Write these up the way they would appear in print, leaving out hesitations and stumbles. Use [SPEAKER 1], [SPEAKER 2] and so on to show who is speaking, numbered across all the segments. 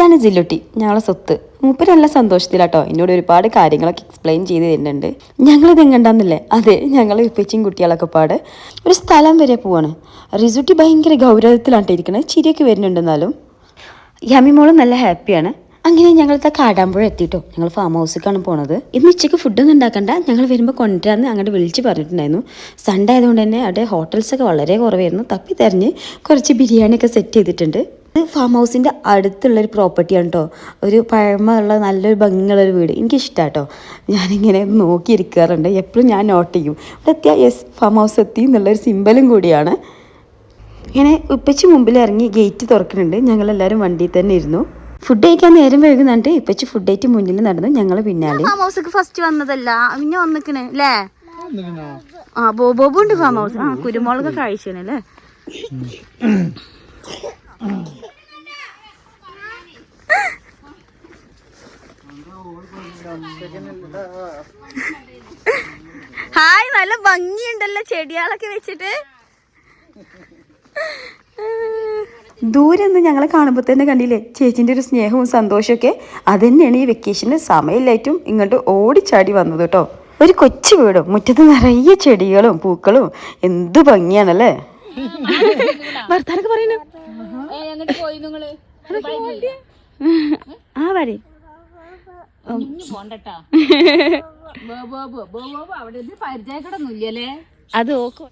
[SPEAKER 1] ഇതാണ് ജില്ലുട്ടി, ഞങ്ങളെ സ്വത്ത്. മൂപ്പര് നല്ല സന്തോഷത്തിലാട്ടോ എന്നോട് ഒരുപാട് കാര്യങ്ങളൊക്കെ എക്സ്പ്ലെയിൻ ചെയ്ത് തരുന്നുണ്ട്. ഞങ്ങളിത് എങ്ങണ്ടാന്നില്ലേ, അതെ ഞങ്ങൾ ഇപ്പച്ചും കുട്ടികളൊക്കെ പാട് ഒരു സ്ഥലം വരെ പോവാണ്. റിസുട്ടി ഭയങ്കര ഗൗരവത്തിലാണ് ഇരിക്കുന്നത്, ചിരിയൊക്കെ വരുന്നുണ്ടെന്നാലും. യാമിമോളും നല്ല ഹാപ്പിയാണ്. അങ്ങനെ ഞങ്ങളത്തെ കാടാമ്പുഴ എത്തിയിട്ടോ. ഞങ്ങൾ ഫാം ഹൗസിലേക്കാണ് പോണത്. ഇന്ന് ഉച്ചയ്ക്ക് ഫുഡൊന്നും ഉണ്ടാക്കണ്ട, ഞങ്ങൾ വരുമ്പോൾ കൊണ്ടുവരാമെന്ന് അങ്ങോട്ട് വിളിച്ച് പറഞ്ഞിട്ടുണ്ടായിരുന്നു. സൺഡേ ആയതുകൊണ്ട് തന്നെ അവിടെ ഹോട്ടൽസൊക്കെ വളരെ കുറവായിരുന്നു. തപ്പി തെരഞ്ഞ് കുറച്ച് ബിരിയാണിയൊക്കെ സെറ്റ് ചെയ്തിട്ടുണ്ട്. ഇത് ഫാം ഹൗസിൻ്റെ അടുത്തുള്ളൊരു പ്രോപ്പർട്ടിയാണ് കേട്ടോ. ഒരു പഴമയുള്ള നല്ലൊരു ഭംഗിയുള്ളൊരു വീട്. എനിക്കിഷ്ടമാണ് കേട്ടോ. ഞാനിങ്ങനെ നോക്കിയിരിക്കാറുണ്ട്, എപ്പോഴും ഞാൻ നോട്ട് ചെയ്യും. ഇവിടെ എത്തിയാൽ യെസ് ഫാം ഹൗസ് എത്തി എന്നുള്ളൊരു സിമ്പലും കൂടിയാണ്. ഇങ്ങനെ ഉപ്പച്ചി മുമ്പിൽ ഇറങ്ങി ഗേറ്റ് തുറക്കുന്നുണ്ട്. ഞങ്ങളെല്ലാവരും വണ്ടിയിൽ തന്നെ ഇരുന്നു. ഫുഡ് കഴിക്കാൻ നേരം വൈകുന്നുണ്ട്. ഇപ്പച്ചി ഫുഡ് കഴിച്ച് മുന്നിൽ നടന്നു, ഞങ്ങൾ പിന്നാലെ. ഫാം ഹൗസ് ഫസ്റ്റ് വന്നതല്ല, പിന്നെ വന്നിക്കണേ അല്ലേ? ആ ബോബുണ്ട് ഫാം ഹൗസ്. ആ കുരുമുളക് കഴിച്ചല്ലേ. ഹായ്, നല്ല ഭംഗിയുണ്ടല്ലോ ചെടികളൊക്കെ വെച്ചിട്ട്. ദൂരെ നിന്ന് ഞങ്ങളെ കാണുമ്പോൾ തന്നെ കണ്ടില്ലേ ചേച്ചിൻ്റെ ഒരു സ്നേഹവും സന്തോഷമൊക്കെ. അത് തന്നെയാണ് ഈ വെക്കേഷന് സമയമില്ലായിട്ടും ഇങ്ങോട്ട് ഓടിച്ചാടി വന്നത് കേട്ടോ. ഒരു കൊച്ചു വീടും മുറ്റത്ത് നിറയെ ചെടികളും പൂക്കളും, എന്ത് ഭംഗിയാണല്ലേ. വർത്താനൊക്കെ പറയുന്നു. ആ വരെ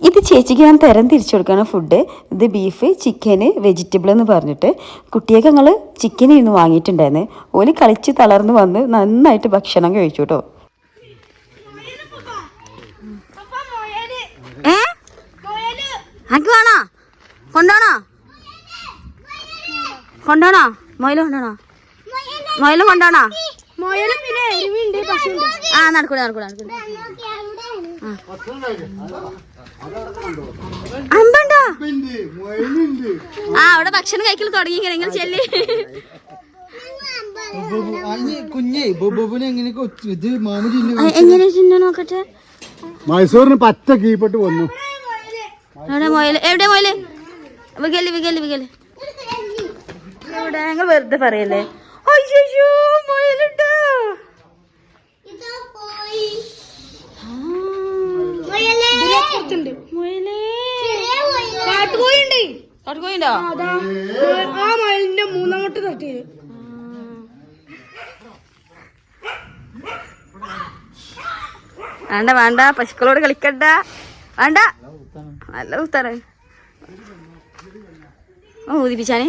[SPEAKER 1] ഇത് ചേച്ചിക്ക് ഞാൻ തരം തിരിച്ചു കൊടുക്കാണ് ഫുഡ്. ഇത് ബീഫ്, ചിക്കന്, വെജിറ്റബിൾ എന്ന് പറഞ്ഞിട്ട്. കുട്ടിയൊക്കെ ഞങ്ങൾ ചിക്കൻ ഇരുന്ന് വാങ്ങിയിട്ടുണ്ടായിരുന്നു. ഓല് കളിച്ച് തളർന്ന് വന്ന് നന്നായിട്ട് ഭക്ഷണം കഴിച്ചു കേട്ടോ. വേണോ കൊണ്ടോണോ കൊണ്ടോണോ മൊയില് കൊണ്ടോണോ മൊയില് കൊണ്ടോണോ? ആ നടക്കൂല നടക്കൂല നടക്കൂല. അമ്പണ്ടോ? ആ അവിടെ ഭക്ഷണം കഴിക്കൽ തുടങ്ങി. നിങ്ങൾ ചെല്ലി എങ്ങനെ ചിന്ന നോക്കട്ടെ.
[SPEAKER 2] മൈസൂരിന് പച്ച കീപ്പെട്ട് വന്നു.
[SPEAKER 1] എവിടെ മൊയില്? എവിടെ മൊയില്? വികല് വികല് വികല്. എവിടെ? ഞങ്ങൾ വെറുതെ പറയല്ലേ. അയ്യോ മൊയിലുണ്ടോ?
[SPEAKER 3] മൂന്നാമത്തെ തട്ടിയത്.
[SPEAKER 1] വേണ്ട വേണ്ട, പശുക്കളോട് കളിക്കണ്ട, വേണ്ട. നല്ല കുത്താറ. ഊതിപ്പിച്ചാനേ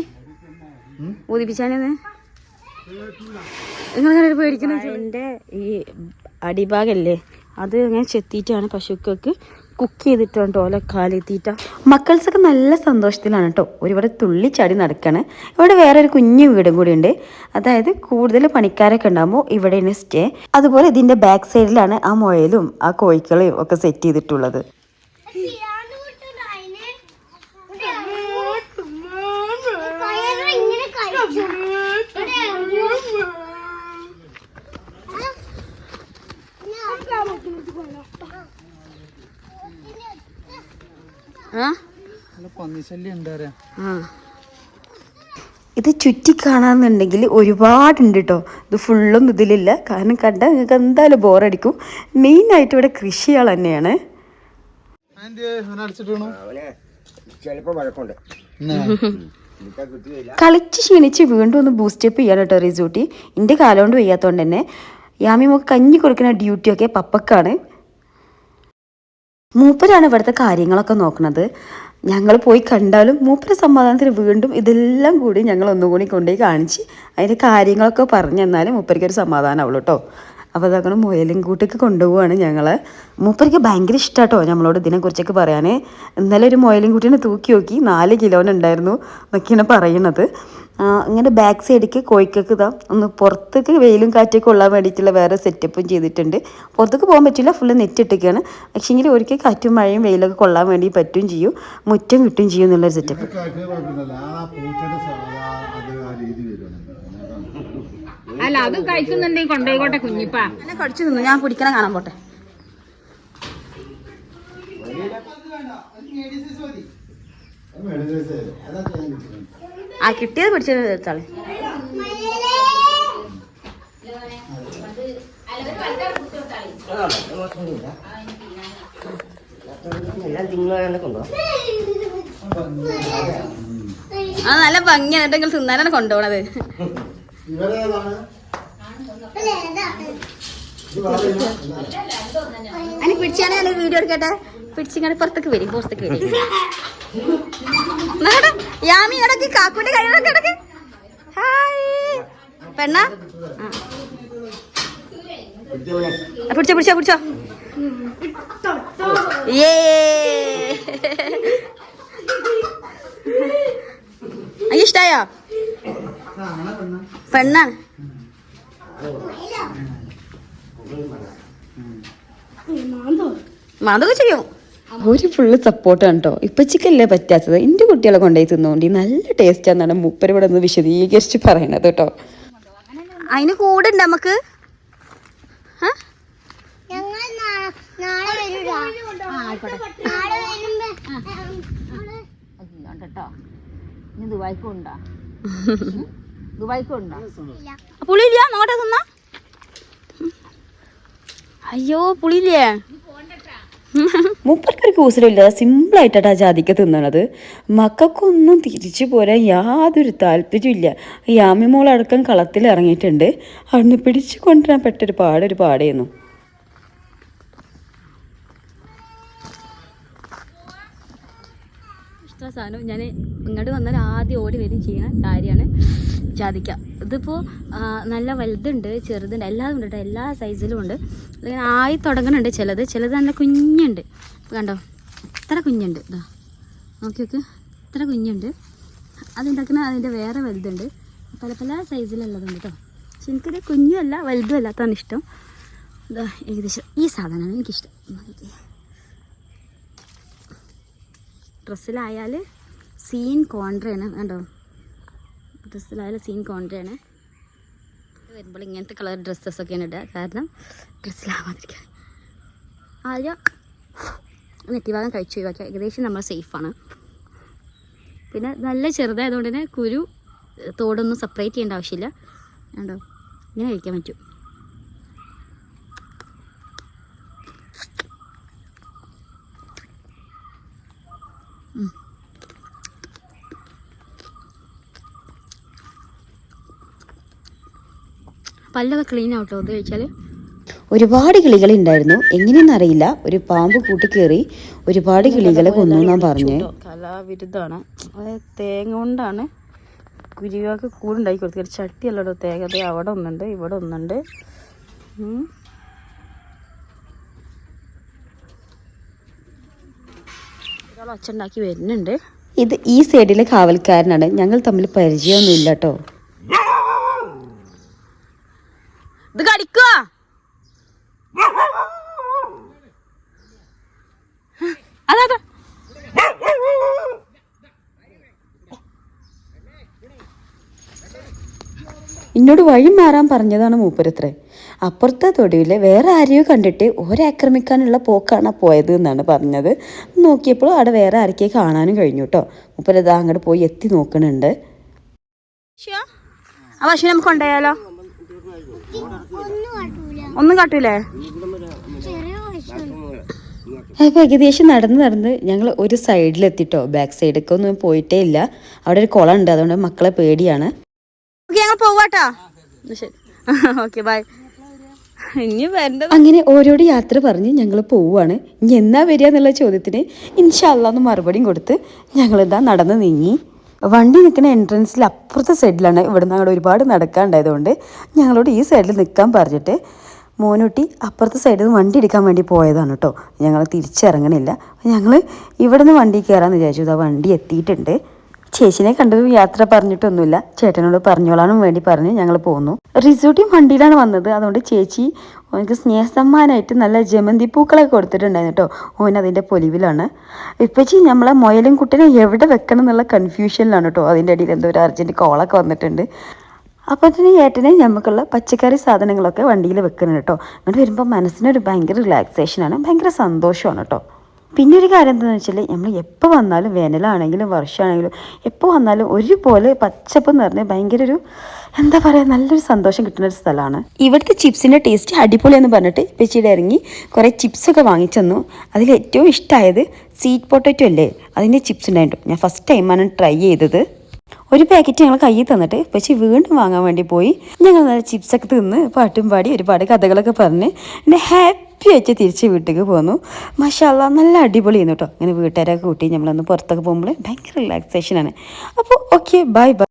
[SPEAKER 1] ഊതിപ്പിച്ചാനേന്ന് നിങ്ങളങ്ങനെ പേടിക്കുന്നത്. എൻ്റെ ഈ അടിഭാഗല്ലേ അത് അങ്ങനെ ചെത്തിയിട്ടാണ് പശുക്കൾക്ക് കുക്ക് ചെയ്തിട്ടുണ്ട് ഓലക്കാലെത്തിയിട്ട. മക്കൾസൊക്കെ നല്ല സന്തോഷത്തിലാണ് കേട്ടോ. ഒരുപാട് തുള്ളിച്ചാടി നടക്കുകയാണ്. ഇവിടെ വേറെ ഒരു കുഞ്ഞു വീടും കൂടി ഉണ്ട്. അതായത് കൂടുതൽ പണിക്കാരൊക്കെ ഉണ്ടാകുമ്പോൾ ഇവിടെയാണ് സ്റ്റേ. അതുപോലെ ഇതിൻ്റെ ബാക്ക് സൈഡിലാണ് ആ മുയലും ആ കോഴിക്കളെയും ഒക്കെ സെറ്റ് ചെയ്തിട്ടുള്ളത്. ഇത് ചുറ്റി കാണാന്നുണ്ടെങ്കിൽ ഒരുപാടുണ്ട് കേട്ടോ. ഇത് ഫുള്ളൊന്നും ഇതിലില്ല, കാരണം കണ്ടാൽ നിങ്ങൾക്ക് എന്തായാലും ബോറടിക്കും. മെയിനായിട്ട് ഇവിടെ കൃഷികൾ തന്നെയാണ്. കളിച്ച് ക്ഷീണിച്ച് വീണ്ടും ഒന്ന് ബൂസ്റ്റപ്പ് ചെയ്യാൻ കേട്ടോ റിസൂട്ടി. എൻ്റെ കാലം കൊണ്ട് വയ്യാത്തതുകൊണ്ട് തന്നെ യാമിമൊക്കെ കഞ്ഞി കൊടുക്കുന്ന ഡ്യൂട്ടിയൊക്കെ പപ്പക്കാണ്. മൂപ്പരാണ് ഇവിടുത്തെ കാര്യങ്ങളൊക്കെ നോക്കുന്നത്. ഞങ്ങൾ പോയി കണ്ടാലും മൂപ്പര സമാധാനത്തിന് വീണ്ടും ഇതെല്ലാം കൂടി ഞങ്ങൾ ഒന്നുകൂടി കൊണ്ടുപോയി കാണിച്ച് അതിൻ്റെ കാര്യങ്ങളൊക്കെ പറഞ്ഞു തന്നാലും മൂപ്പരിക്കൊരു സമാധാനമാവുള്ളൂ കേട്ടോ. അപ്പോൾ അതങ്ങനെ മുയലും കൂട്ടൊക്കെ കൊണ്ടുപോവാണ് ഞങ്ങൾ. മൂപ്പർക്ക് ഭയങ്കര ഇഷ്ടമാട്ടോ നമ്മളോട് ഇതിനെക്കുറിച്ചൊക്കെ പറയാൻ. ഇന്നലെ ഒരു മുയലും കൂട്ടിനെ തൂക്കി നോക്കി 4 കിലോനുണ്ടായിരുന്നു എന്നൊക്കെയാണ് പറയണത്. ഇങ്ങനെ ബാക്ക് സൈഡിലേക്ക് കോഴിക്കൊക്കെ ഇതാ ഒന്ന് പുറത്തേക്ക് വെയിലും കാറ്റൊക്കെ കൊള്ളാൻ വേണ്ടിയിട്ടുള്ള വേറെ സെറ്റപ്പും ചെയ്തിട്ടുണ്ട്. പുറത്തേക്ക് പോകാൻ പറ്റില്ല, ഫുള്ള് നെറ്റ് ഇട്ടൊക്കെയാണ്. പക്ഷേ എങ്കിൽ ഒരിക്കൽ കാറ്റും മഴയും വെയിലൊക്കെ കൊള്ളാൻ വേണ്ടി പറ്റും ചെയ്യും, മുറ്റം കിട്ടും ചെയ്യും എന്നുള്ളൊരു സെറ്റപ്പ്.
[SPEAKER 3] അല്ല അത് കഴിക്കുന്നുണ്ടെങ്കിൽ കൊണ്ടുപോയിക്കോട്ടെ കുഞ്ഞിപ്പാ.
[SPEAKER 1] എന്നെ കടിച്ചു നിന്നു, ഞാൻ പിടിക്കണം കാണാൻ പോട്ടെ. ആ കിട്ടിയത് പിടിച്ചത് എടുത്താളെ. ആ നല്ല ഭംഗിയാണ് നിങ്ങൾ തിന്നാനാണ് കൊണ്ടുപോണത്. അതിന് പിടിച്ചാണ് ഞാൻ വീഡിയോ എടുക്കട്ടെ. പിടിച്ചിങ്ങനെ പുറത്തേക്ക് വരും, പുറത്തേക്ക് വരും. യാമി ഇടക്ക് കാക്കൂന്റെ കയ്യിലൊക്കെ ഇടക്ക്. ഹായ് പെണ്ണ, പിടിച്ചോ പിടിച്ചോ പിടിച്ചോ. ഏ ഇഷ്ടായോ? പെണ്ണാണ്. മാതൊക്കെ ചെയ്യും. ഒരു ഫുള്ള് സപ്പോർട്ടാണ് കേട്ടോ. ഇപ്പച്ചിക്കല്ലേ പറ്റാത്തത്, എൻ്റെ കുട്ടികളെ കൊണ്ടുപോയി തിന്നുകൊണ്ട് നല്ല ടേസ്റ്റാന്നാണ് മൂപ്പര് ഇവിടെ നിന്ന് വിശദീകരിച്ച് പറയണത് കേട്ടോ. അതിന് കൂടുണ്ട് നമുക്ക്. പുളിയില്ല നോട്ടെ തിന്നാ. അയ്യോ പുളിയില്ലേ. മൂപ്പർക്കൊരു കൂസലില്ല, സിമ്പിളായിട്ടാണ് ആ ജാതിക്ക തിന്നണത്. മക്കൾക്കൊന്നും തിരിച്ചു പോരാൻ യാതൊരു താല്പര്യമില്ല. യാമി മോളടക്കം കളത്തിൽ ഇറങ്ങിയിട്ടുണ്ട്. അവിടുന്ന് പിടിച്ചു കൊണ്ടുവരാൻ പെട്ടൊരു പാടായിരുന്നു. ഇഷ്ടമുള്ള സാധനം ഞാൻ ഇങ്ങോട്ട് വന്നാൽ ആദ്യം ഓടി വരും ചെയ്യുന്ന കാര്യമാണ് ജാതിക്ക. ഇതിപ്പോൾ നല്ല വലുതുണ്ട്, ചെറുതുണ്ട്, എല്ലാം ഉണ്ട് കേട്ടോ. എല്ലാ സൈസിലും ഉണ്ട്. ഇങ്ങനെ ആയി തുടങ്ങുന്നുണ്ട്. ചിലത് നല്ല കുഞ്ഞുണ്ട്. കണ്ടോ ഇത്ര കുഞ്ഞുണ്ട്. ഇതാ നോക്കി നോക്ക്, ഇത്ര കുഞ്ഞുണ്ട്. അതുണ്ടാക്കുന്ന അതിൻ്റെ വേറെ വലുതുണ്ട്. പല പല സൈസിലുള്ളതുണ്ട് കേട്ടോ. പക്ഷെ എനിക്കൊരു കുഞ്ഞുമല്ല വലുതും അല്ലാത്തതാണ് ഇഷ്ടം. ഇതാ ഏകദേശം ഈ സാധനമാണ് എനിക്കിഷ്ടം. ഡ്രസ്സിലായാൽ സീൻ കോൺട്രയാണ്. കണ്ടോ ഡ്രസ്സിലായാലും സീൻ കോൺട്രയാണ്. വരുമ്പോൾ ഇങ്ങനത്തെ കളർ ഡ്രസ്സസൊക്കെയാണ് ഇടുക, കാരണം ഡ്രസ്സിലാവാതിരിക്കാൻ. ആദ്യം നെറ്റിഭാഗം കഴിച്ചു ഒഴിവാക്കുക. ഏകദേശം നമ്മൾ സേഫാണ്. പിന്നെ നല്ല ചെറുതായതുകൊണ്ട് തന്നെ കുരു തോടൊന്നും സെപ്പറേറ്റ് ചെയ്യേണ്ട ആവശ്യമില്ല. കണ്ടോ ഇങ്ങനെ കഴിക്കാൻ പറ്റും. പല്ലൊക്കെ ക്ലീൻ ആവട്ടോ ഇത് കഴിച്ചാൽ. ഒരുപാട് കിളികളുണ്ടായിരുന്നു. എങ്ങനെയെന്നറിയില്ല, ഒരു പാമ്പ് കൂട്ടി കയറി ഒരുപാട് കിളികളെ കൊന്നു എന്നാണ് പറഞ്ഞു. കലാവിരുദ്ധാണ്. തേങ്ങ കൊണ്ടാണ് കുരുവികൾക്ക് കൂടുണ്ടാക്കി കൊടുത്തത്. ചട്ടിയല്ലോ തേങ്ങ. അത് അവിടെ ഒന്നുണ്ട്, ഇവിടെ ഒന്നുണ്ട്. ഒരാൾ ഒച്ച ഉണ്ടാക്കി വരുന്നുണ്ട്. ഇത് ഈ സൈഡിലെ കാവൽക്കാരനാണ്. ഞങ്ങൾ തമ്മിൽ പരിചയമൊന്നുമില്ല കേട്ടോ. ഇത് കടിക്കുക. അതാ എന്നോട് വഴി മാറാൻ പറഞ്ഞതാണ് മൂപ്പരത്രേ. അപ്പുറത്തെ തൊടിയിൽ വേറെ ആരെയോ കണ്ടിട്ട് ആക്രമിക്കാനുള്ള പോക്കാണ് പോയത് എന്നാണ് പറഞ്ഞത്. നോക്കിയപ്പോൾ അവിടെ വേറെ ആരൊക്കെ കാണാനും കഴിഞ്ഞു കേട്ടോ. മൂപ്പരതാ അങ്ങോട്ട് പോയി എത്തി നോക്കണുണ്ട്. ആ പശു നമുക്ക് കൊണ്ടുപോയാലോ? ഒന്നും കാട്ടൂലേ? അപ്പോൾ ഏകദേശം നടന്ന് ഞങ്ങൾ ഒരു സൈഡിലെത്തിട്ടോ. ബാക്ക് സൈഡൊക്കെ ഒന്നും പോയിട്ടേ ഇല്ല. അവിടെ ഒരു കുളം ഉണ്ട്, അതുകൊണ്ട് മക്കളെ പേടിയാണ്. ഞങ്ങൾ പോവാട്ടോ. ശരി, ഓക്കെ ബൈ. ഇനി വരേണ്ടത്. അങ്ങനെ ഓരോട് യാത്ര പറഞ്ഞ് ഞങ്ങൾ പോവുകയാണ്. ഇനി എന്നാ വരിക എന്നുള്ള ചോദ്യത്തിന് ഇൻഷാ അല്ലാഹ് എന്ന് മറുപടിയും കൊടുത്ത് ഞങ്ങളിതാ നടന്ന് നീങ്ങി. വണ്ടി നിൽക്കുന്ന എൻട്രൻസിൽ അപ്പുറത്തെ സൈഡിലാണ്. ഇവിടുന്ന് അങ്ങോട്ട് ഒരുപാട് നടക്കാനുണ്ടായതുകൊണ്ട് ഞങ്ങളോട് ഈ സൈഡിൽ നിൽക്കാൻ പറഞ്ഞിട്ട് മോനൂട്ടി അപ്പുറത്തെ സൈഡിൽ നിന്ന് വണ്ടി എടുക്കാൻ വേണ്ടി പോയതാണ് കേട്ടോ. ഞങ്ങൾ തിരിച്ചിറങ്ങണില്ല. ഞങ്ങൾ ഇവിടെ നിന്ന് വണ്ടി കയറാമെന്ന് വിചാരിച്ചു. ഇതാ വണ്ടി എത്തിയിട്ടുണ്ട്. ചേച്ചിനെ കണ്ടത് യാത്ര പറഞ്ഞിട്ടൊന്നുമില്ല, ചേട്ടനോട് പറഞ്ഞോളാനും വേണ്ടി പറഞ്ഞ് ഞങ്ങൾ പോന്നു. റിസോർട്ടും വണ്ടിയിലാണ് വന്നത്. അതുകൊണ്ട് ചേച്ചി ഓനക്ക് സ്നേഹസമ്മാനമായിട്ട് നല്ല ജമന്തി പൂക്കളൊക്കെ കൊടുത്തിട്ടുണ്ടായിരുന്നു കേട്ടോ. ഓൻ അതിൻ്റെ പൊലിവിലാണ്. ഇപ്പച്ചി നമ്മളെ മുയലും കുട്ടനെ എവിടെ വെക്കണം എന്നുള്ള കൺഫ്യൂഷനിലാണ് കേട്ടോ. അതിൻ്റെ ഇടയിൽ എന്തോ ഒരു അർജൻറ്റ് കോളൊക്കെ വന്നിട്ടുണ്ട്. അപ്പോൾ തന്നെ ഏട്ടനെ നമുക്കുള്ള പച്ചക്കറി സാധനങ്ങളൊക്കെ വണ്ടിയിൽ വെക്കുന്നുണ്ട് കേട്ടോ. അങ്ങോട്ട് വരുമ്പോൾ മനസ്സിനൊരു ഭയങ്കര റിലാക്സേഷനാണ്, ഭയങ്കര സന്തോഷമാണ് കേട്ടോ. പിന്നെ ഒരു കാര്യം എന്താണെന്ന് വെച്ചാൽ നമ്മൾ എപ്പോൾ വന്നാലും വേനലാണെങ്കിലും വർഷമാണെങ്കിലും എപ്പോൾ വന്നാലും ഒരുപോലെ പച്ചപ്പ് നിറഞ്ഞ് ഭയങ്കര ഒരു എന്താ പറയുക, നല്ലൊരു സന്തോഷം കിട്ടുന്ന ഒരു സ്ഥലമാണ്. ഇവിടുത്തെ ചിപ്സിൻ്റെ ടേസ്റ്റ് അടിപൊളിയെന്ന് പറഞ്ഞിട്ട് ഇപ്പച്ചിയുടെ ഇറങ്ങി കുറേ ചിപ്സൊക്കെ വാങ്ങിച്ചെന്നു. അതിൽ ഏറ്റവും ഇഷ്ടമായത് സ്വീറ്റ് പൊട്ടറ്റോ അല്ലേ, അതിൻ്റെ ചിപ്സ് ഉണ്ടായിട്ടു. ഞാൻ ഫസ്റ്റ് ടൈമാണ് ട്രൈ ചെയ്തത്. ഒരു പാക്കറ്റ് ഞങ്ങൾ കയ്യിൽ തന്നിട്ട് പക്ഷേ വീണ്ടും വാങ്ങാൻ വേണ്ടി പോയി. ഞങ്ങൾ നല്ല ചിപ്സൊക്കെ തിന്ന് പാട്ടും പാടി ഒരുപാട് കഥകളൊക്കെ പറഞ്ഞ് എന്നെ ഹാപ്പി ആയിട്ട് തിരിച്ച് വീട്ടിലേക്ക് പോന്നു. മാഷാ അല്ലാ, നല്ല അടിപൊളിയായിരുന്നു കേട്ടോ. അങ്ങനെ വീട്ടുകാരൊക്കെ കൂട്ടി നമ്മളൊന്ന് പുറത്തൊക്കെ പോകുമ്പോൾ ഭയങ്കര റിലാക്സേഷനാണ്. അപ്പോൾ ഓക്കെ, ബൈ ബൈ.